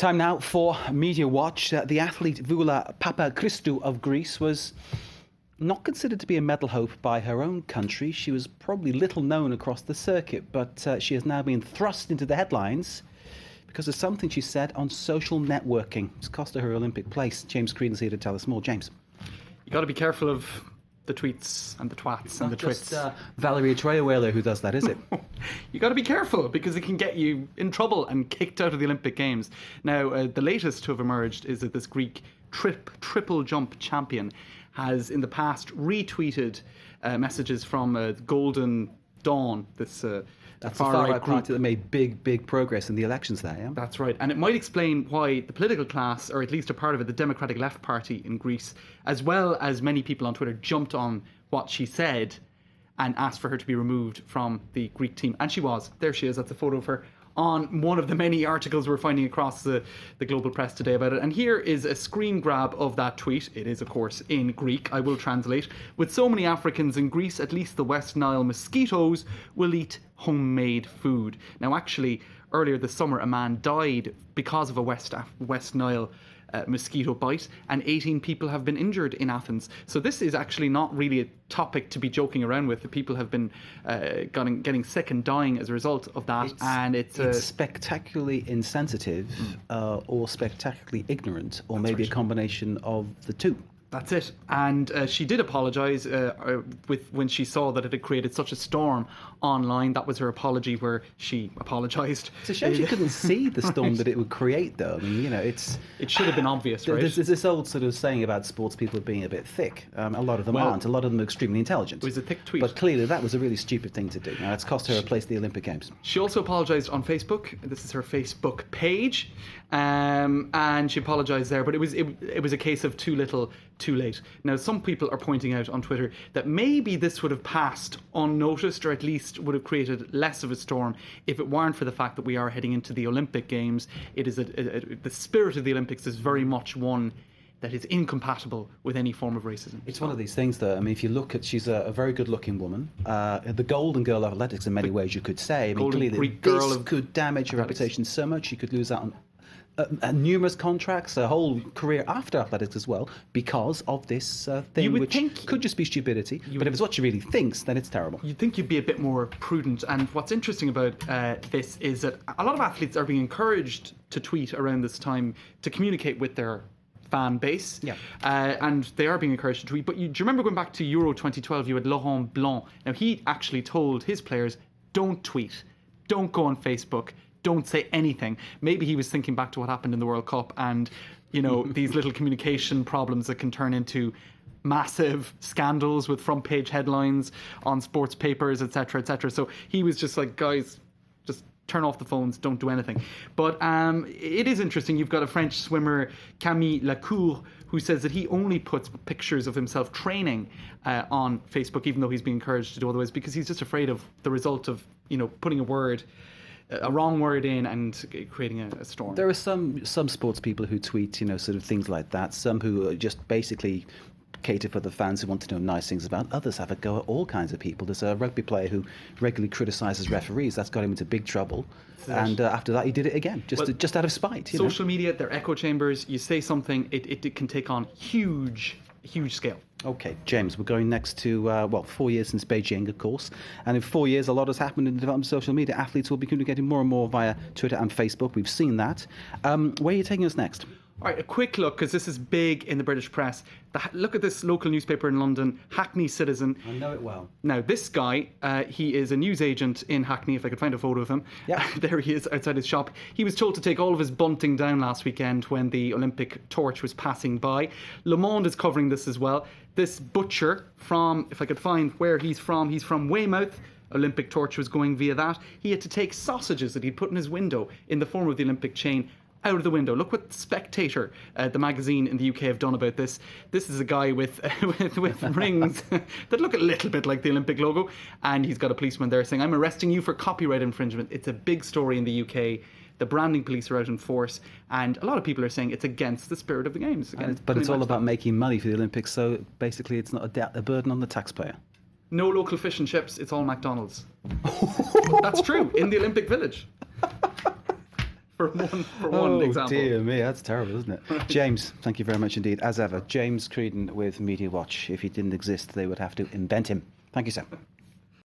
Time now for Media Watch. The athlete Voula Papachristou of Greece was not considered to be a medal hope by her own country. She was probably little known across the circuit, but she has now been thrust into the headlines because of something she said on social networking. It's cost her Olympic place. James Creedon's here to tell us more. James. You got to be careful of the tweets and the twats and the twits. Not just Valeria Trierweiler who does that, is it? You got to be careful because it can get you in trouble and kicked out of the Olympic Games. Now, the latest to have emerged is that this Greek triple jump champion has in the past retweeted messages from Golden Dawn, this that's the far-right party that made big progress in the elections there, yeah? That's right. And it might explain why the political class, or at least a part of it, the Democratic Left Party in Greece, as well as many people on Twitter, jumped on what she said and asked for her to be removed from the Greek team. And she was. There she is. That's a photo of her on one of the many articles we're finding across the global press today about it. And here is a screen grab of that tweet. It is, of course, in Greek. I will translate. With so many Africans in Greece, at least the West Nile mosquitoes will eat homemade food. Now, actually, earlier this summer, a man died because of a West Nile mosquito bite, and 18 people have been injured in Athens. So this is actually not really a topic to be joking around with. The people have been getting sick and dying as a result of that, it's spectacularly insensitive or spectacularly ignorant, or That's maybe right. a combination of the two. That's it. And she did apologise when she saw that it had created such a storm online. That was her apology, where she apologised. It's a shame she couldn't see the storm that it would create, though. I mean, you know, it should have been obvious, right? There's this old sort of saying about sports people being a bit thick. A lot of them aren't. A lot of them are extremely intelligent. It was a thick tweet. But clearly that was a really stupid thing to do. Now, it's cost her a place at the Olympic Games. She also apologised on Facebook. This is her Facebook page. And she apologised there. But it was a case of too little, too late. Now, some people are pointing out on Twitter that maybe this would have passed unnoticed, or at least would have created less of a storm if it weren't for the fact that we are heading into the Olympic Games. It is the spirit of the Olympics is very much one that is incompatible with any form of racism. It's one of these things, though. I mean, if you look at, she's a very good-looking woman. The golden girl of athletics in many ways, you could say. I mean, clearly this could damage her reputation so much. She could lose out on numerous contracts, a whole career after athletics as well, because of this thing, which could just be stupidity. But if it's what she really thinks, then it's terrible. You'd think you'd be a bit more prudent. And what's interesting about this is that a lot of athletes are being encouraged to tweet around this time to communicate with their fan base. Yeah. And they are being encouraged to tweet. But do you remember going back to Euro 2012, you had Laurent Blanc. Now, he actually told his players, don't tweet, don't go on Facebook, don't say anything. Maybe he was thinking back to what happened in the World Cup and, you know, these little communication problems that can turn into massive scandals with front page headlines on sports papers, etc., etc. So he was just like, guys, just turn off the phones, don't do anything. But it is interesting. You've got a French swimmer, Camille Lacour, who says that he only puts pictures of himself training on Facebook, even though he's being encouraged to do otherwise, because he's just afraid of the result of, you know, putting a wrong word in and creating a storm. There are some sports people who tweet, you know, sort of things like that. Some who are just basically cater for the fans who want to know nice things about. Others have a go at all kinds of people. There's a rugby player who regularly criticises referees. That's got him into big trouble. And after that, he did it again, just out of spite. Social media, they're echo chambers. You say something, it can take on huge scale. Okay, James, we're going next to, 4 years since Beijing, of course. And in 4 years, a lot has happened in the development of social media. Athletes will be communicating more and more via Twitter and Facebook. We've seen that. Where are you taking us next? All right, a quick look, because this is big in the British press. Look at this local newspaper in London, Hackney Citizen. I know it well. Now, this guy, he is a newsagent in Hackney, if I could find a photo of him. Yeah. There he is outside his shop. He was told to take all of his bunting down last weekend when the Olympic torch was passing by. Le Monde is covering this as well. This butcher from, if I could find where he's from Weymouth. Olympic torch was going via that. He had to take sausages that he'd put in his window in the form of the Olympic chain out of the window. Look what Spectator, the magazine in the UK, have done about this. This is a guy with rings that look a little bit like the Olympic logo, and he's got a policeman there saying, I'm arresting you for copyright infringement. It's a big story in the UK. The branding police are out in force, and a lot of people are saying it's against the spirit of the Games. But it's all about making money for the Olympics, so basically it's not a burden on the taxpayer. No local fish and chips, it's all McDonald's. That's true, in the Olympic Village. for one example. Oh dear me, that's terrible, isn't it? James, thank you very much indeed, as ever. James Creedon with Media Watch. If he didn't exist, they would have to invent him. Thank you, sir.